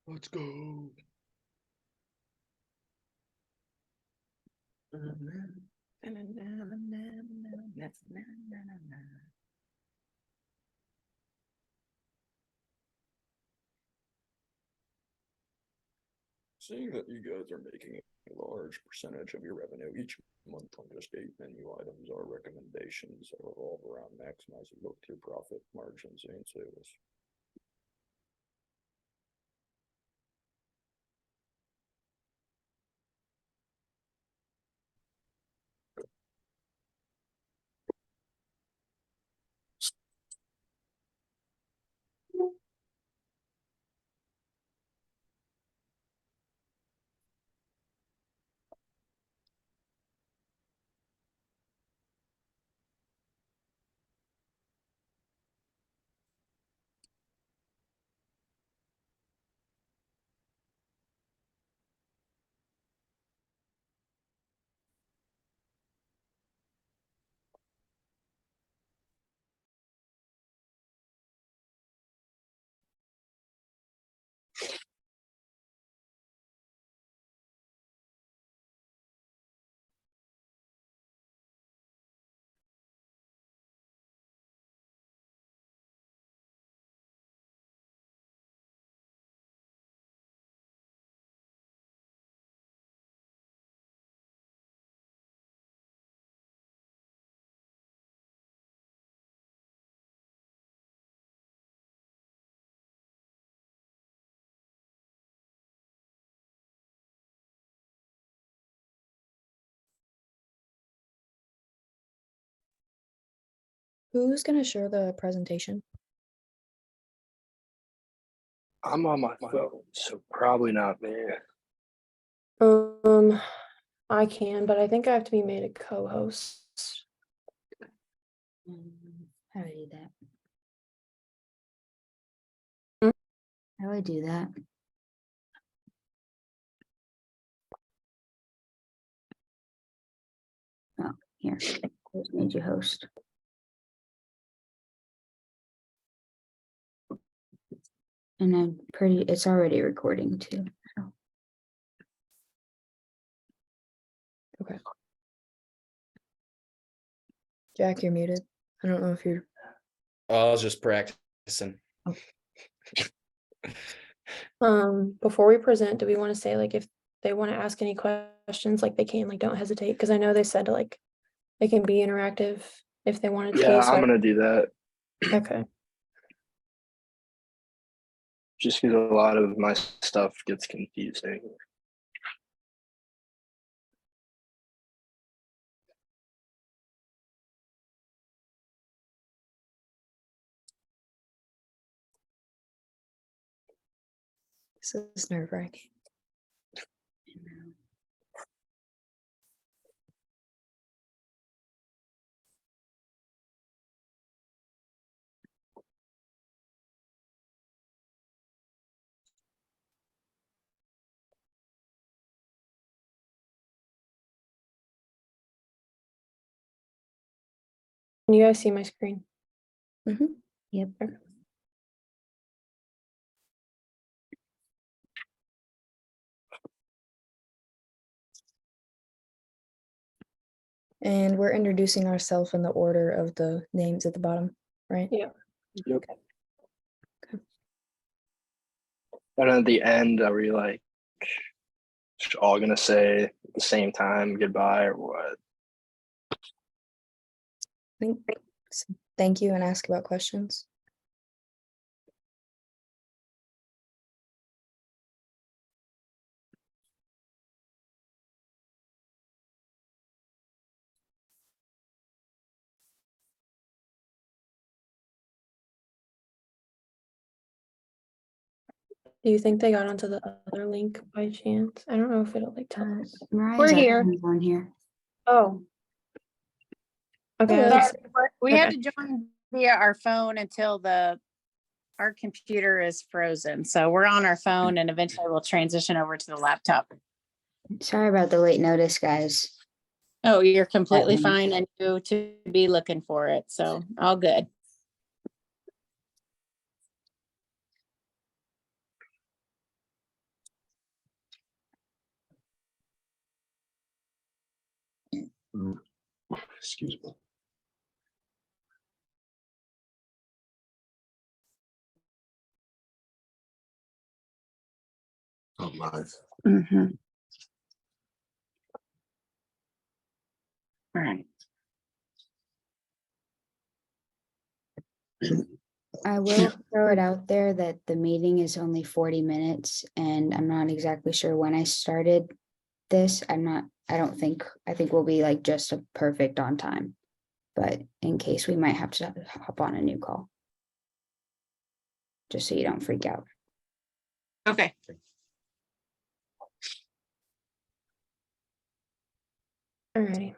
Let's go. Seeing that you guys are making a large percentage of your revenue each month on just 8 menu items, our recommendations revolve around maximizing both your profit margins and sales. Who's gonna share the presentation? I'm on my phone, so probably not me. I can, but I think I have to be made a co-host. How do I do that? Hmm? How do I do that? Oh, here. Just made you host. And then it's already recording too. So. Okay. Jack, you're muted. I don't know if you're. I was just practicing. Before we present, do we want to say like if they want to ask any questions, like they can, like don't hesitate, because I know they said like they can be interactive if they wanted to. Yeah, so I'm gonna do that. Okay. Just because a lot of my stuff gets confusing. This is nerve-wracking. Can you guys see my screen? Mm-hmm. Yep. Okay. And we're introducing ourselves in the order of the names at the bottom, right? Yep. Okay. And at the end, are we like all gonna say at the same time goodbye or what? Thank you and ask about questions. Do you think they got onto the other link by chance? I don't know if it'll like tell us. We're here. On here. Oh. Okay. Sorry, let's- we had to join via our phone until our computer is frozen. So we're on our phone and eventually we'll transition over to the laptop. Sorry about the late notice, guys. Oh, you're completely Mhm. fine. I knew to be looking for it. So all good. Excuse me. Oh, live. Mhm. All right. I will throw it out there that the meeting is only 40 minutes and I'm not exactly sure when I started this. I think we'll be like just a perfect on time. But in case we might have to hop on a new call. Just so you don't freak out. Okay. Alrighty.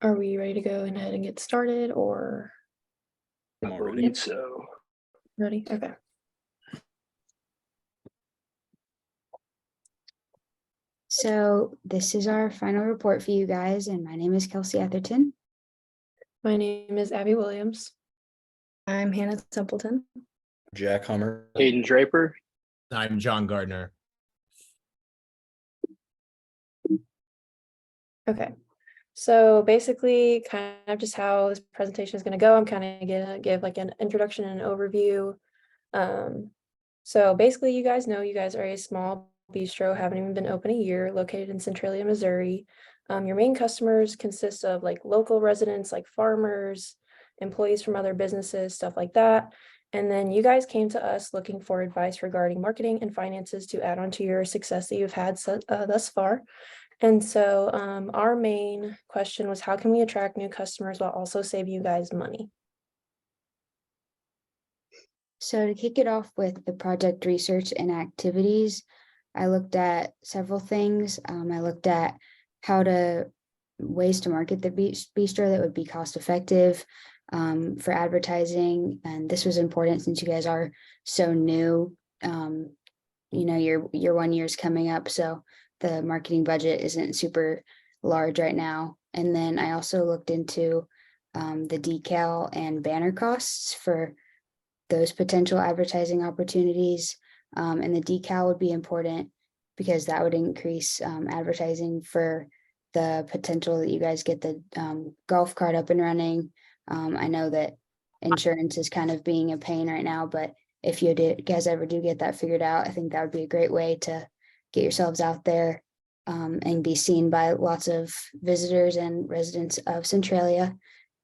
Are we ready to go ahead and get started or I I'm already. believe so. ready? Okay. So this is our final report for you guys, and my name is Kelsey Atherton. My name is Abby Williams. I'm Hannah Templeton. Jack Hummer. Hayden Draper. I'm John Gardner. Okay. So basically, kind of just how this presentation is going to go, I'm kind of gonna give like an introduction and an overview. So basically, you guys know you guys are a small bistro, haven't even been open a year, located in Centralia, Missouri. Your main customers consist of like local residents, like farmers, employees from other businesses, stuff like that. And then you guys came to us looking for advice regarding marketing and finances to add on to your success that you've had thus far. And so our main question was, how can we attract new customers while also saving you guys money? So to kick it off with the project research and activities, I looked at several things. I looked at ways to market the bistro that would be cost effective for advertising. And this was important since you guys are so new. Your 1 year is coming up, so the marketing budget isn't super large right now. And then I also looked into the decal and banner costs for those potential advertising opportunities. And the decal would be important because that would increase advertising for the potential that you guys get the golf cart up and running. I know that insurance is kind of being a pain right now, but if you guys ever do get that figured out, I think that would be a great way to get yourselves out there and be seen by lots of visitors and residents of Centralia.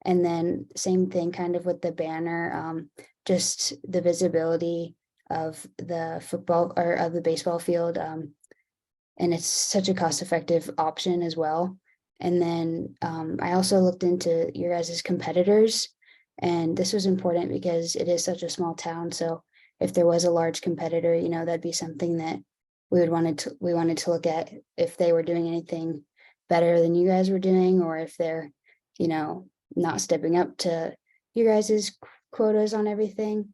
And then same thing kind of with the banner, just the visibility of the football or of the baseball field. And it's such a cost-effective option as well. And then I also looked into your guys' competitors, and this was important because it is such a small town. So if there was a large competitor, that'd be something that we wanted to look at if they were doing anything better than you guys were doing, or if they're, not stepping up to your guys' quotas on everything.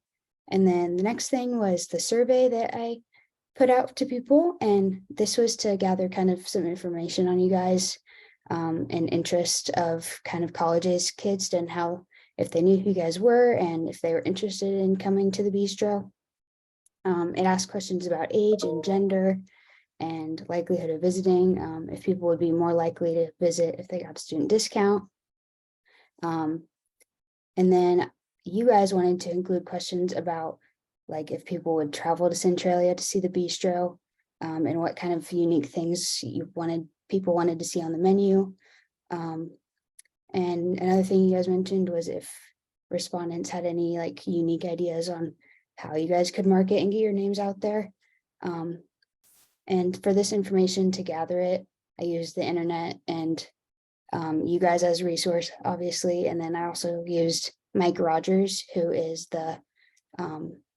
And then the next thing was the survey that I put out to people, and this was to gather kind of some information on you guys and interest of kind of college-age kids and how, if they knew who you guys were and if they were interested in coming to the bistro. It asked questions about age and gender and likelihood of visiting, if people would be more likely to visit if they got a student discount. And then you guys wanted to include questions about like if people would travel to Centralia to see the bistro, and what kind of unique things people wanted to see on the menu. And another thing you guys mentioned was if respondents had any like unique ideas on how you guys could market and get your names out there. And for this information to gather it, I used the internet and you guys as a resource, obviously. And then I also used Mike Rogers, who is the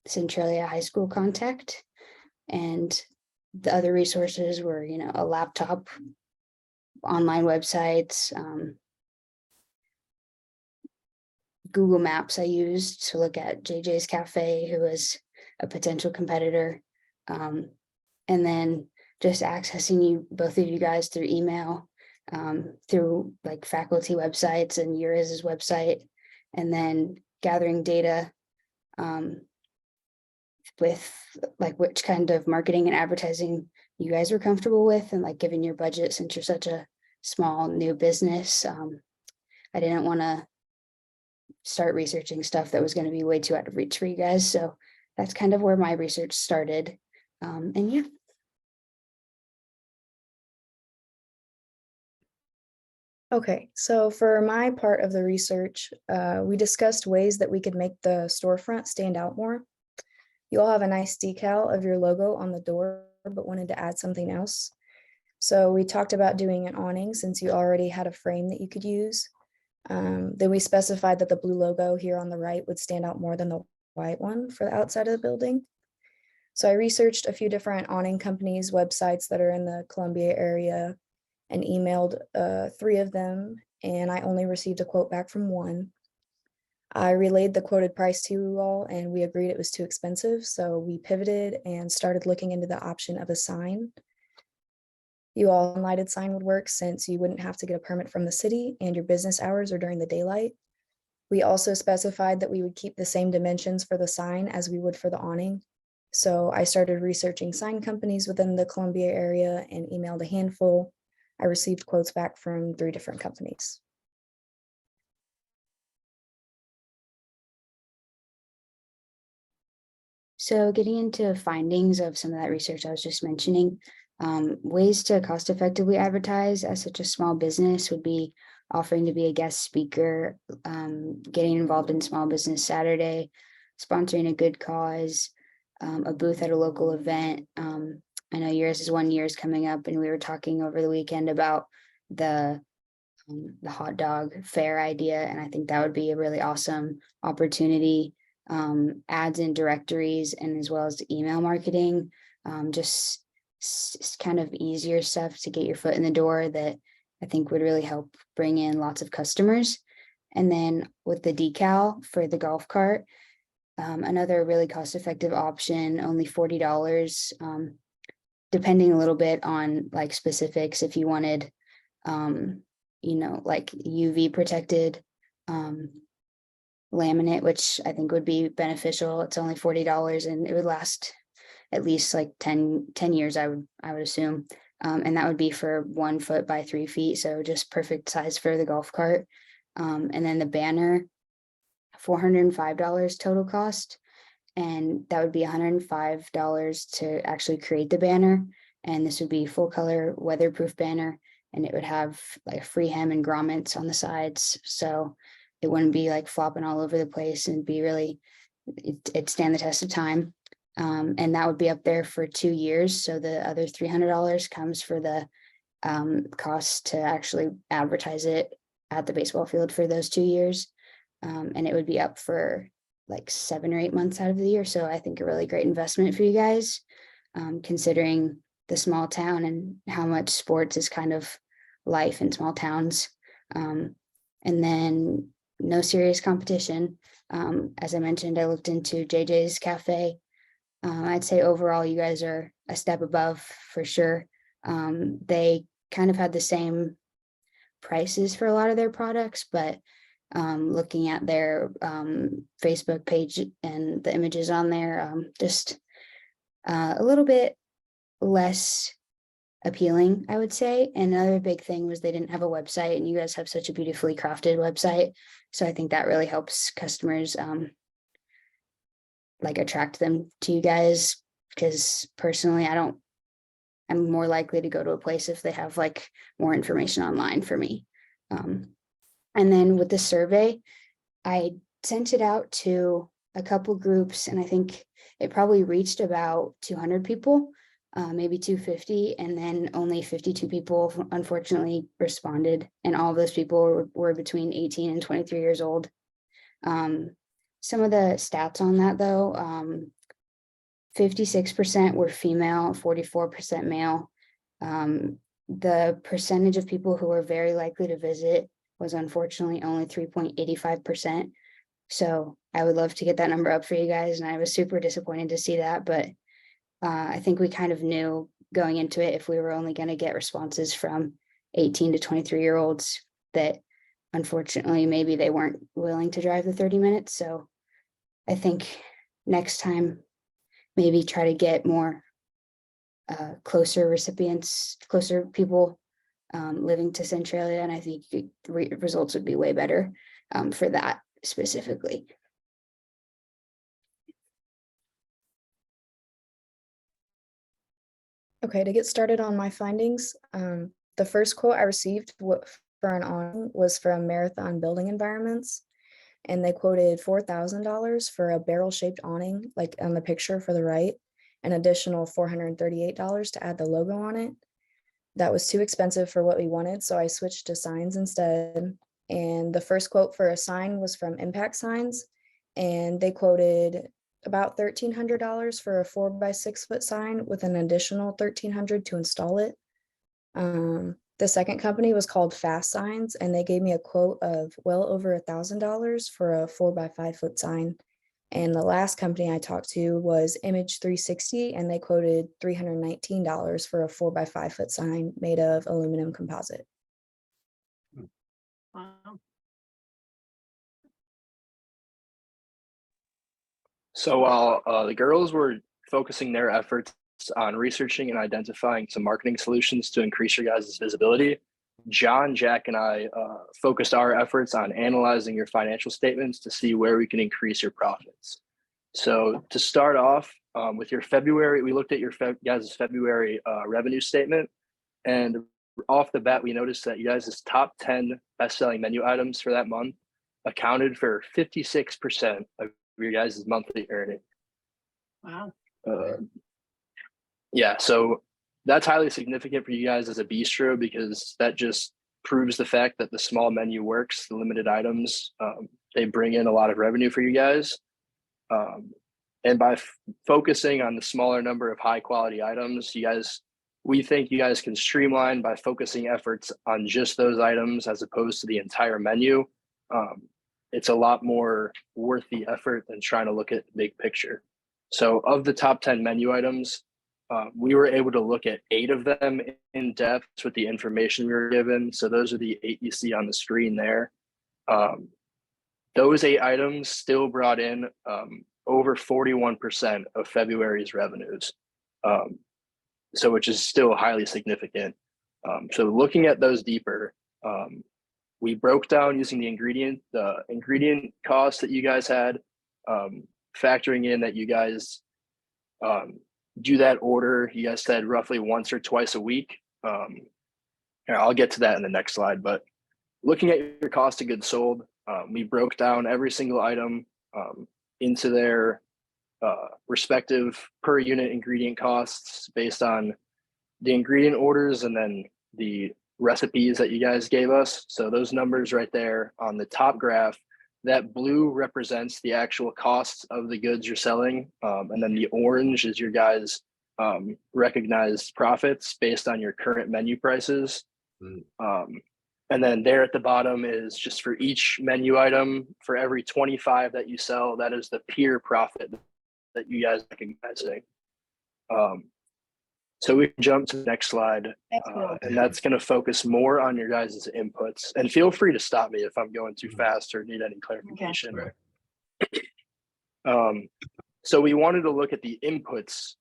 Centralia High School contact. And the other resources were, a laptop, online websites, Google Maps I used to look at JJ's Cafe, who is a potential competitor. And then just accessing both of you guys through email, through like faculty websites and yours' website, and then gathering data with like which kind of marketing and advertising you guys were comfortable with, and like given your budget, since you're such a small new business. I didn't want to start researching stuff that was going to be way too out of reach for you guys. So that's kind of where my research started. And yeah. Okay, so for my part of the research, we discussed ways that we could make the storefront stand out more. You all have a nice decal of your logo on the door, but wanted to add something else. So we talked about doing an awning since you already had a frame that you could use. Then we specified that the blue logo here on the right would stand out more than the white one for the outside of the building. So I researched a few different awning companies' websites that are in the Columbia area and emailed 3 of them, and I only received a quote back from one. I relayed the quoted price to you all, and we agreed it was too expensive, so we pivoted and started looking into the option of a sign. You all lighted sign would work since you wouldn't have to get a permit from the city and your business hours are during the daylight. We also specified that we would keep the same dimensions for the sign as we would for the awning. So I started researching sign companies within the Columbia area and emailed a handful. I received quotes back from 3 different companies. So getting into findings of some of that research I was just mentioning, ways to cost effectively advertise as such a small business would be offering to be a guest speaker, getting involved in Small Business Saturday, sponsoring a good cause, a booth at a local event. I know yours is 1 year's coming up, and we were talking over the weekend about the hot dog fair idea, and I think that would be a really awesome opportunity. Ads in directories and as well as email marketing, just kind of easier stuff to get your foot in the door that I think would really help bring in lots of customers. And then with the decal for the golf cart, another really cost-effective option, only $40, depending a little bit on like specifics. If you wanted, like UV protected laminate, which I think would be beneficial. It's only $40 and it would last at least like 10 years, I would assume. And that would be for 1 foot by 3 feet. So just perfect size for the golf cart. And then the banner, $405 total cost. And that would be $105 to actually create the banner. And this would be full color weatherproof banner. And it would have like free hem and grommets on the sides. So it wouldn't be like flopping all over the place and be really, it'd stand the test of time. And that would be up there for 2 years. So the other $300 comes for the cost to actually advertise it at the baseball field for those 2 years. And it would be up for like 7 or 8 months out of the year. So I think a really great investment for you guys, considering the small town and how much sports is kind of life in small towns. And then no serious competition. As I mentioned, I looked into JJ's Cafe. I'd say overall, you guys are a step above for sure. They kind of had the same prices for a lot of their products, but looking at their Facebook page and the images on there, just a little bit less appealing, I would say. And another big thing was they didn't have a website, and you guys have such a beautifully crafted website. So I think that really helps customers like attract them to you guys, because personally, I'm more likely to go to a place if they have like more information online for me. And then with the survey, I sent it out to a couple groups, and I think it probably reached about 200 people, maybe 250, and then only 52 people unfortunately responded. And all of those people were between 18 and 23 years old. Some of the stats on that though, 56% were female, 44% male. The percentage of people who were very likely to visit was unfortunately only 3.85%. So I would love to get that number up for you guys. And I was super disappointed to see that, but I think we kind of knew going into it, if we were only going to get responses from 18 to 23-year-olds, that unfortunately, maybe they weren't willing to drive the 30 minutes. So I think next time, maybe try to get more closer recipients, closer people living to Centralia, and I think results would be way better for that specifically. Okay, to get started on my findings, the first quote I received for an awning was from Marathon Building Environments. And they quoted $4,000 for a barrel-shaped awning, like on the picture for the right, an additional $438 to add the logo on it. That was too expensive for what we wanted, so I switched to signs instead. And the first quote for a sign was from Impact Signs, and they quoted about $1,300 for a 4x6 foot sign with an additional $1,300 to install it. The second company was called Fast Signs, and they gave me a quote of well over $1,000 for a 4x5 foot sign. And the last company I talked to was Image 360, and they quoted $319 for a 4x5 foot sign made of aluminum composite. Wow. So while the girls were focusing their efforts on researching and identifying some marketing solutions to increase your guys' visibility, John, Jack, and I focused our efforts on analyzing your financial statements to see where we can increase your profits. So to start off with your February, we looked at your guys' February revenue statement, and off the bat, we noticed that you guys' top 10 best-selling menu items for that month accounted for 56% of your guys' monthly earning. Wow. Yeah, so that's highly significant for you guys as a bistro, because that just proves the fact that the small menu works, the limited items, they bring in a lot of revenue for you guys. And by focusing on the smaller number of high quality items, we think you guys can streamline by focusing efforts on just those items as opposed to the entire menu. It's a lot more worth the effort than trying to look at the big picture. So of the top 10 menu items, we were able to look at 8 of them in depth with the information we were given. So those are the 8 you see on the screen there. Those 8 items still brought in over 41% of February's revenues. So which is still highly significant. So looking at those deeper, we broke down using the ingredient costs that you guys had, factoring in that you guys do that order, you guys said roughly once or twice a week. I'll get to that in the next slide, but looking at your cost of goods sold, we broke down every single item into their respective per unit ingredient costs based on the ingredient orders and then the recipes that you guys gave us. So those numbers right there on the top graph, that blue represents the actual costs of the goods you're selling. And then the orange is your guys' recognized profits based on your current menu prices. And then there at the bottom is just for each menu item, for every 25 that you sell, that is the peer profit that you guys are recognizing. So we can jump to the next slide, and that's going to focus more on your guys' inputs. And feel free to stop me if I'm going too fast or need any clarification. Right. So we wanted to look at the inputs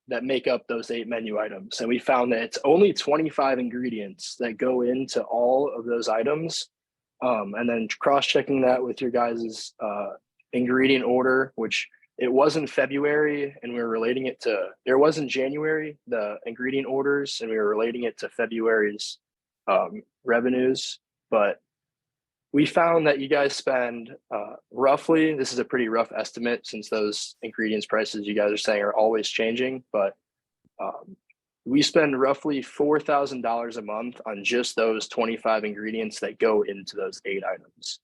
that make up those 8 menu items. And we found that it's only 25 ingredients that go into all of those items. And then cross-checking that with your guys' ingredient order, which it was in February, and we were relating it to, there was in January, the ingredient orders, and we were relating it to February's revenues. But we found that you guys spend roughly, this is a pretty rough estimate since those ingredients prices you guys are saying are always changing, but we spend roughly $4,000 a month on just those 25 ingredients that go into those 8 items.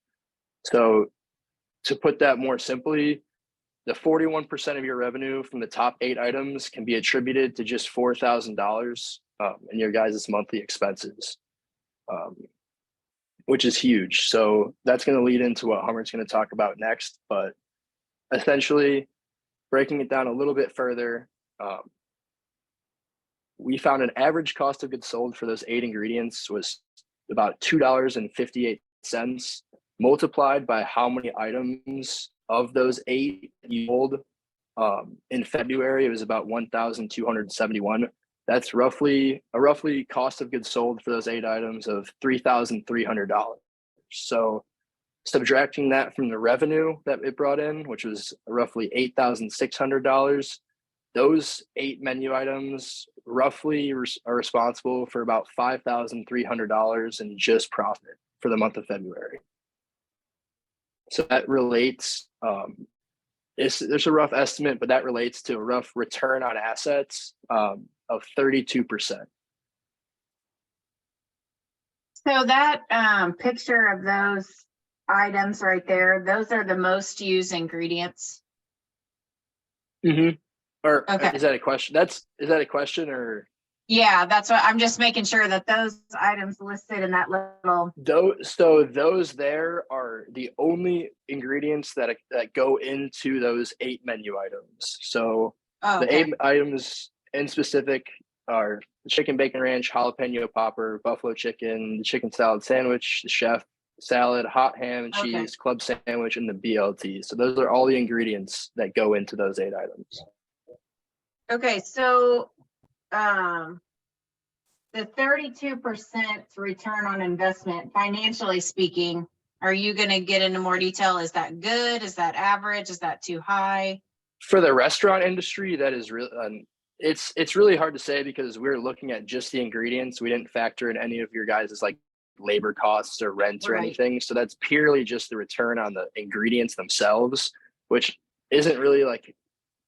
So to put that more simply, the 41% of your revenue from the top 8 items can be attributed to just $4,000 in your guys' monthly expenses, which is huge. So that's going to lead into what Hummer's going to talk about next. But essentially, breaking it down a little bit further, we found an average cost of goods sold for those 8 ingredients was about $2.58 multiplied by how many items of those 8 you sold In February, it was about 1,271. That's roughly cost of goods sold for those 8 items of $3,300. So subtracting that from the revenue that it brought in, which was roughly $8,600, those 8 menu items roughly are responsible for about $5,300 in just profit for the month of February. So that relates, there's a rough estimate, but that relates to a rough return on assets of 32%. So that picture of those items right there, those are the most used ingredients. Mm-hmm. Or Okay. is that a question? Is that a question or? Yeah, that's what I'm just making sure that those items listed in that little. Those there are the only ingredients that go into those 8 menu items. So Oh, the okay. 8 items in specific are the chicken bacon ranch, jalapeno popper, buffalo chicken, the chicken salad sandwich, the chef salad, hot ham and Okay. cheese, club sandwich, and the BLT. So those are all the ingredients that go into those 8 items. Okay, so the 32% return on investment, financially speaking, are you going to get into more detail? Is that good? Is that average? Is that too high? For the restaurant industry, that is really it's really hard to say because we're looking at just the ingredients. We didn't factor in any of your guys' like labor costs or rent or Right. anything. So that's purely just the return on the ingredients themselves, which isn't really like,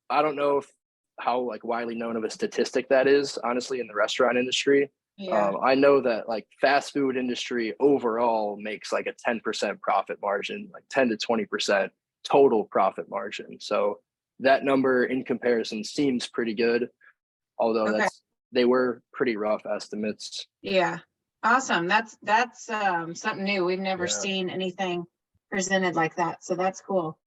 I don't know how like widely known of a statistic that is, honestly, in the restaurant industry. Yeah. I know that like fast food industry overall makes like a 10% profit margin, like 10 to 20% total profit margin. So that number in comparison seems pretty good, although Okay. they were pretty rough estimates. Yeah. Awesome. That's something new. We've never Yeah. seen anything presented like that. So that's cool.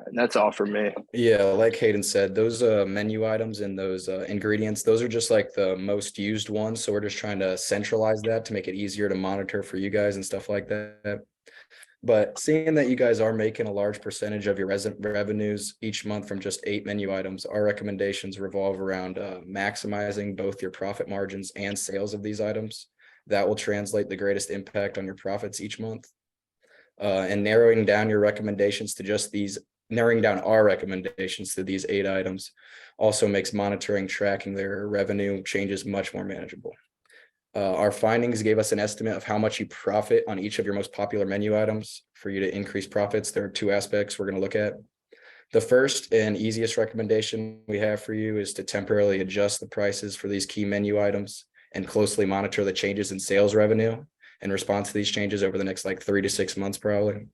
And that's all for me. Yeah, like Hayden said, those menu items and those ingredients, those are just like the most used ones. So we're just trying to centralize that to make it easier to monitor for you guys and stuff like that. But seeing that you guys are making a large percentage of your revenues each month from just 8 menu items, our recommendations revolve around maximizing both your profit margins and sales of these items. That will translate the greatest impact on your profits each month. And narrowing down our recommendations to these 8 items also makes monitoring, tracking their revenue changes much more manageable. Our findings gave us an estimate of how much you profit on each of your most popular menu items. For you to increase profits, there are 2 aspects we're going to look at. The first and easiest recommendation we have for you is to temporarily adjust the prices for these key menu items and closely monitor the changes in sales revenue in response to these changes over the next like 3 to 6 months probably.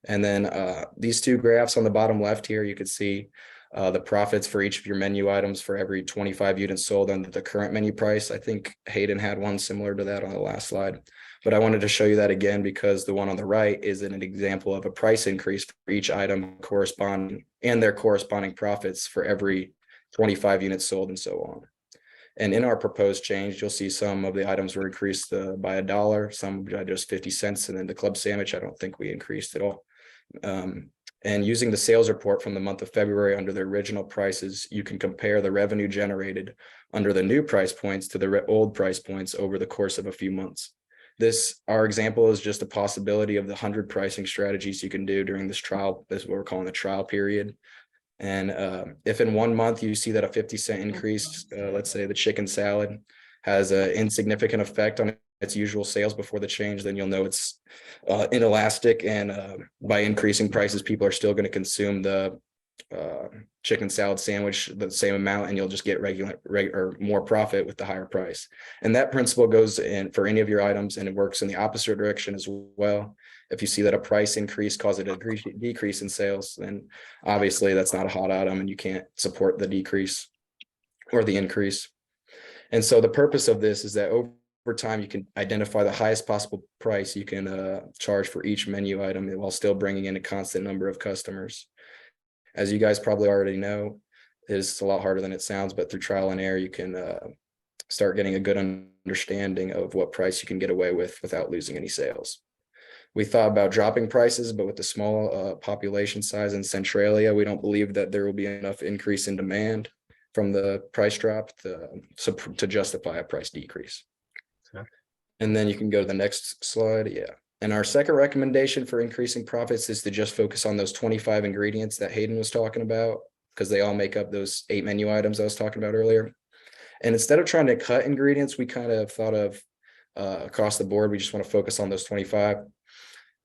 And then these 2 graphs on the bottom left here, you could see the profits for each of your menu items for every 25 units sold under the current menu price. I think Hayden had one similar to that on the last slide, but I wanted to show you that again because the one on the right is an example of a price increase for each item corresponding and their corresponding profits for every 25 units sold and so on. And in our proposed change, you'll see some of the items were increased by $1, some by just 50 cents. And then the club sandwich, I don't think we increased at all. And using the sales report from the month of February under the original prices, you can compare the revenue generated under the new price points to the old price points over the course of a few months. Our example is just a possibility of the 100 pricing strategies you can do during this trial. This is what we're calling the trial period. And if in 1 month you see that a 50-cent increase, let's say the chicken salad has an insignificant effect on its usual sales before the change, then you'll know it's inelastic. And by increasing prices, people are still going to consume the chicken salad sandwich the same amount, and you'll just get regular or more profit with the higher price. And that principle goes in for any of your items, and it works in the opposite direction as well. If you see that a price increase causes a decrease in sales, then obviously that's not a hot item and you can't support the decrease or the increase. And so the purpose of this is that over time, you can identify the highest possible price you can charge for each menu item while still bringing in a constant number of customers. As you guys probably already know, it's a lot harder than it sounds, but through trial and error, you can start getting a good understanding of what price you can get away with without losing any sales. We thought about dropping prices, but with the small population size in Centralia, we don't believe that there will be enough increase in demand from the price drop to justify a price decrease. Okay. And then you can go to the next slide. Yeah. And our second recommendation for increasing profits is to just focus on those 25 ingredients that Hayden was talking about, because they all make up those 8 menu items I was talking about earlier. And instead of trying to cut ingredients, we kind of thought of across the board, we just want to focus on those 25.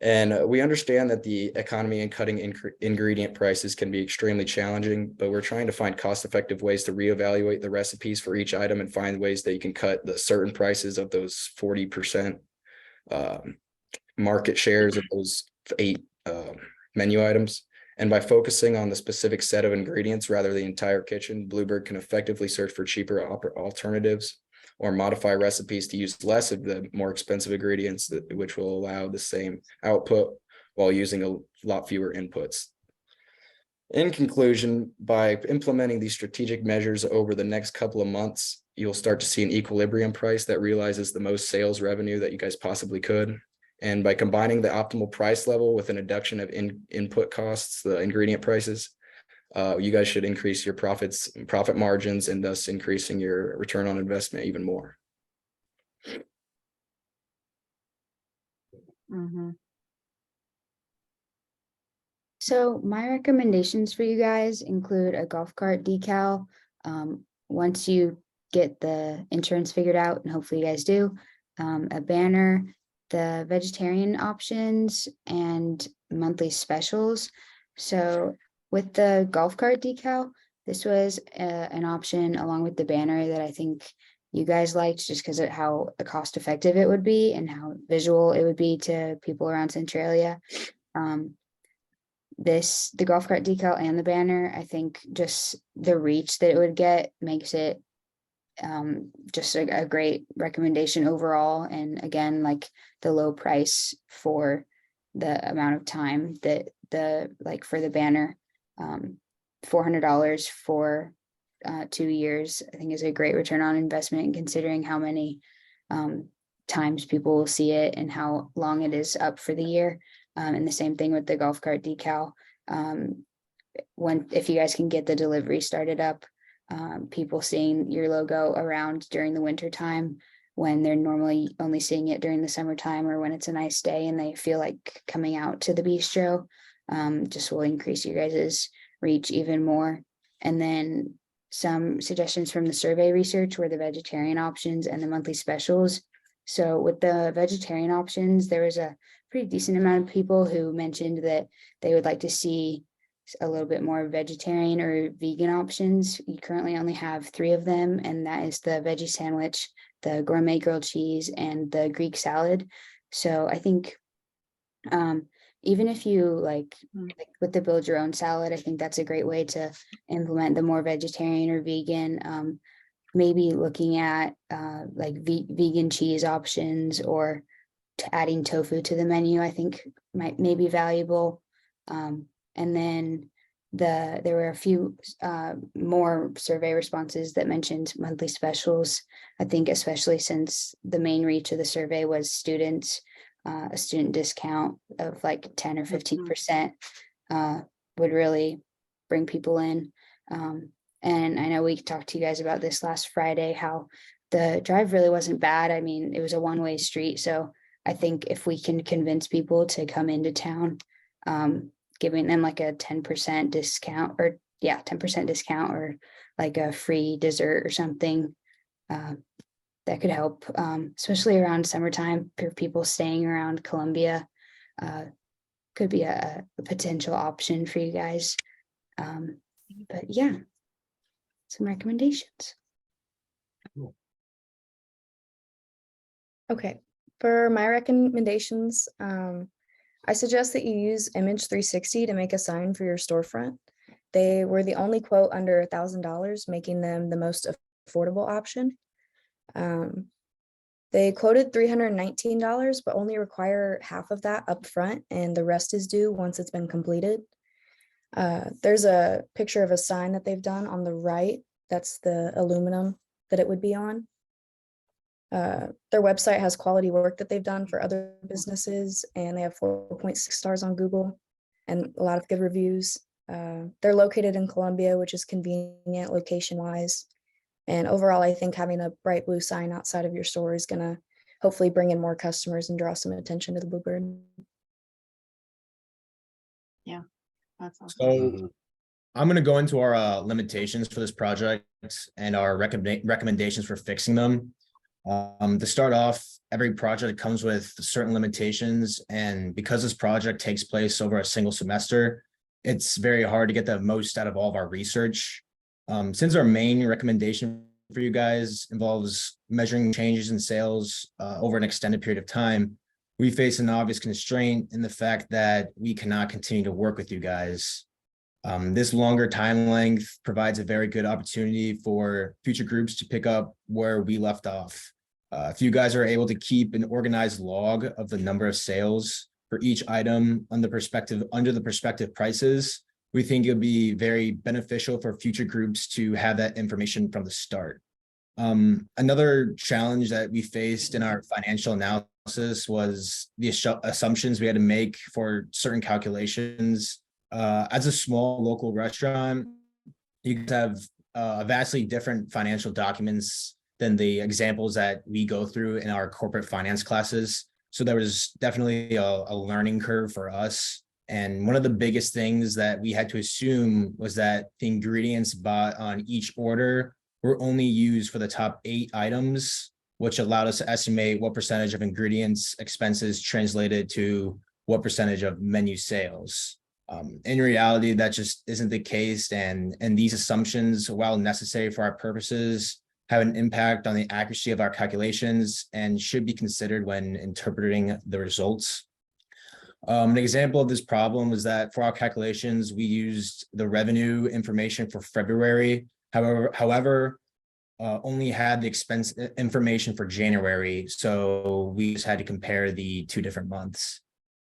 And we understand that the economy and cutting ingredient prices can be extremely challenging, but we're trying to find cost-effective ways to reevaluate the recipes for each item and find ways that you can cut the certain prices of those 40% market shares of those 8 menu items. And by focusing on the specific set of ingredients rather than the entire kitchen, Bluebird can effectively search for cheaper alternatives or modify recipes to use less of the more expensive ingredients, which will allow the same output while using a lot fewer inputs. In conclusion, by implementing these strategic measures over the next couple of months, you'll start to see an equilibrium price that realizes the most sales revenue that you guys possibly could. And by combining the optimal price level with an reduction of input costs, the ingredient prices, you guys should increase your profit margins, and thus increasing your return on investment even more. Mhm. So my recommendations for you guys include a golf cart decal. Once you get the insurance figured out, and hopefully you guys do, a banner, the vegetarian options, and monthly specials. So with the golf cart decal, this was an option along with the banner that I think you guys liked, just because of how cost effective it would be and how visual it would be to people around Centralia. The golf cart decal and the banner, I think just the reach that it would get makes it just a great recommendation overall. And again, like the low price for the amount of time that for the banner, $400 for 2 years, I think is a great return on investment, considering how many times people will see it and how long it is up for the year. And the same thing with the golf cart decal. If you guys can get the delivery started up, people seeing your logo around during the winter time, when they're normally only seeing it during the summertime, or when it's a nice day and they feel like coming out to the bistro, just will increase your guys' reach even more. And then some suggestions from the survey research were the vegetarian options and the monthly specials. So with the vegetarian options, there was a pretty decent amount of people who mentioned that they would like to see a little bit more vegetarian or vegan options. You currently only have 3 of them, and that is the veggie sandwich, the gourmet grilled cheese, and the Greek salad. So I think even if you like with the build your own salad, I think that's a great way to implement the more vegetarian or vegan. Maybe looking at vegan cheese options, or adding tofu to the menu, I think may be valuable. And then there were a few more survey responses that mentioned monthly specials. I think especially since the main reach of the survey was students, a student discount of like 10 or 15% would really bring people in. And I know we talked to you guys about this last Friday, how the drive really wasn't bad. I mean, it was a one-way street. So I think if we can convince people to come into town, giving them like a 10% discount, or 10% discount, or like a free dessert or something, that could help, especially around summertime for people staying around Columbia. Could be a potential option for you guys. But yeah, some recommendations. Okay, for my recommendations, I suggest that you use Image 360 to make a sign for your storefront. They were the only quote under $1,000, making them the most affordable option. They quoted $319, but only require half of that up front, and the rest is due once it's been completed. There's a picture of a sign that they've done on the right. That's the aluminum that it would be on. Their website has quality work that they've done for other businesses, and they have 4.6 stars on Google and a lot of good reviews. They're located in Columbia, which is convenient location-wise. And overall, I think having a bright blue sign outside of your store is gonna hopefully bring in more customers and draw some attention to the Bluebird. That's awesome. So I'm gonna go into our limitations for this project and our recommendations for fixing them. To start off, every project comes with certain limitations, and because this project takes place over a single semester, it's very hard to get the most out of all of our research. Since our main recommendation for you guys involves measuring changes in sales over an extended period of time, we face an obvious constraint in the fact that we cannot continue to work with you guys. This longer time length provides a very good opportunity for future groups to pick up where we left off. If you guys are able to keep an organized log of the number of sales for each item under the prospective prices, we think it'll be very beneficial for future groups to have that information from the start. Another challenge that we faced in our financial analysis was the assumptions we had to make for certain calculations. As a small local restaurant, you have vastly different financial documents than the examples that we go through in our corporate finance classes. So there was definitely a learning curve for us. And one of the biggest things that we had to assume was that the ingredients bought on each order were only used for the top 8 items, which allowed us to estimate what percentage of ingredients expenses translated to what percentage of menu sales. In reality, that just isn't the case. And these assumptions, while necessary for our purposes, have an impact on the accuracy of our calculations and should be considered when interpreting the results. An example of this problem was that for our calculations, we used the revenue information for February. However, only had the expense information for January. So we just had to compare the 2 different months.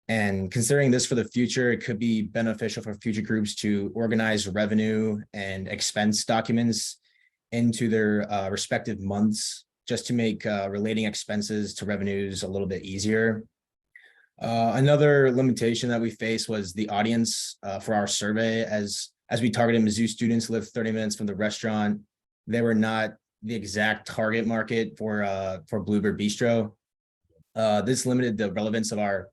And considering this for the future, it could be beneficial for future groups to organize revenue and expense documents into their respective months, just to make relating expenses to revenues a little bit easier. Another limitation that we faced was the audience for our survey. As we targeted Mizzou students who live 30 minutes from the restaurant, they were not the exact target market for Bluebird Bistro. This limited the relevance of our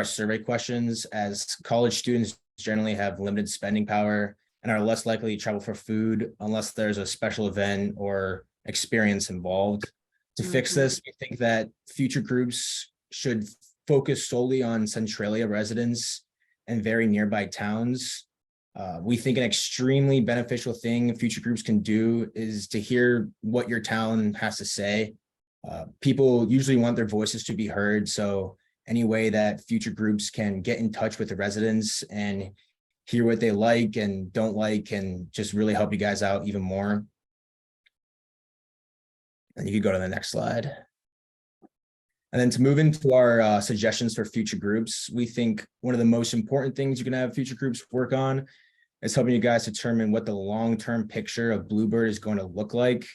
survey questions, as college students generally have limited spending power and are less likely to travel for food unless there's a special event or experience involved. To fix this, we think that future groups should focus solely on Centralia residents and very nearby towns. We think an extremely beneficial thing future groups can do is to hear what your town has to say. People usually want their voices to be heard, so any way that future groups can get in touch with the residents and hear what they like and don't like and just really help you guys out even more. And you can go to the next slide. And then to move into our suggestions for future groups, we think one of the most important things you can have future groups work on is helping you guys determine what the long-term picture of Bluebird is going to look like.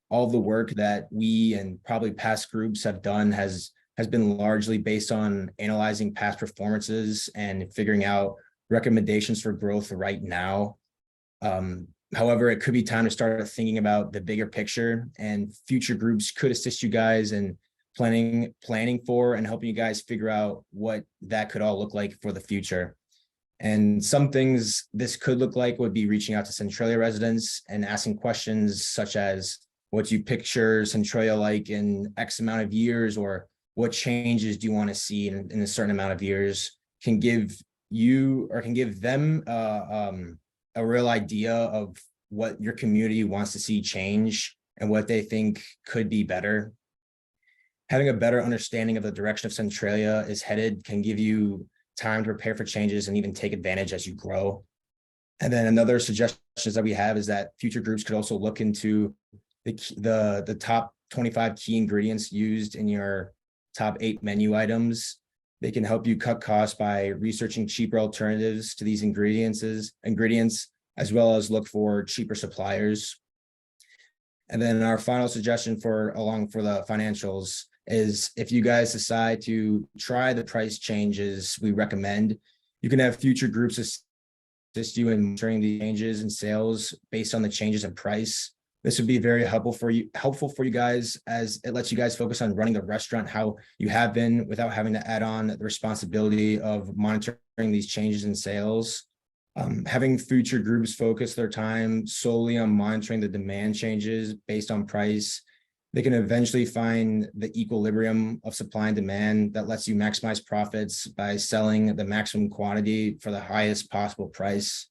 All of the work that we and probably past groups have done has been largely based on analyzing past performances and figuring out recommendations for growth right now. However, it could be time to start thinking about the bigger picture, and future groups could assist you guys in planning for and helping you guys figure out what that could all look like for the future. And some things this could look like would be reaching out to Centralia residents and asking questions such as, what do you picture Centralia like in X amount of years, or what changes do you want to see in a certain amount of years, can give you or can give them a real idea of what your community wants to see change and what they think could be better. Having a better understanding of the direction of Centralia is headed can give you time to prepare for changes and even take advantage as you grow. And then another suggestions that we have is that future groups could also look into the top 25 key ingredients used in your top 8 menu items. They can help you cut costs by researching cheaper alternatives to these ingredients, as well as look for cheaper suppliers. And then our final suggestion for the financials is if you guys decide to try the price changes we recommend, you can have future groups assist you in monitoring the changes in sales based on the changes in price. This would be very helpful for you guys, as it lets you guys focus on running the restaurant how you have been without having to add on the responsibility of monitoring these changes in sales. Having future groups focus their time solely on monitoring the demand changes based on price, they can eventually find the equilibrium of supply and demand that lets you maximize profits by selling the maximum quantity for the highest possible price.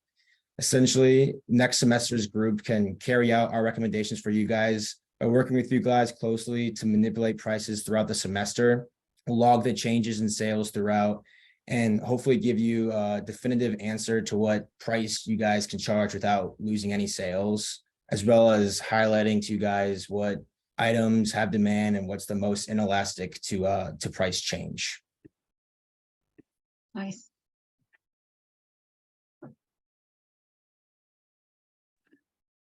Essentially, next semester's group can carry out our recommendations for you guys by working with you guys closely to manipulate prices throughout the semester, log the changes in sales throughout, and hopefully give you a definitive answer to what price you guys can charge without losing any sales, as well as highlighting to you guys what items have demand and what's the most inelastic to price change. Nice.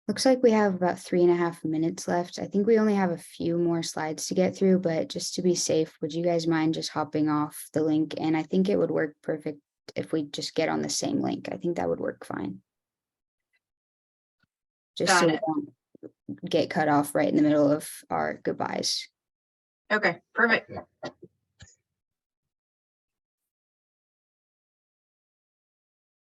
Looks like we have about 3.5 minutes left. I think we only have a few more slides to get through, but just to be safe, would you guys mind just hopping off the link? And I think it would work perfect if we just get on the same link. I think that would work fine. Just so Got we it. don't get cut off right in the middle of our goodbyes. Okay, perfect.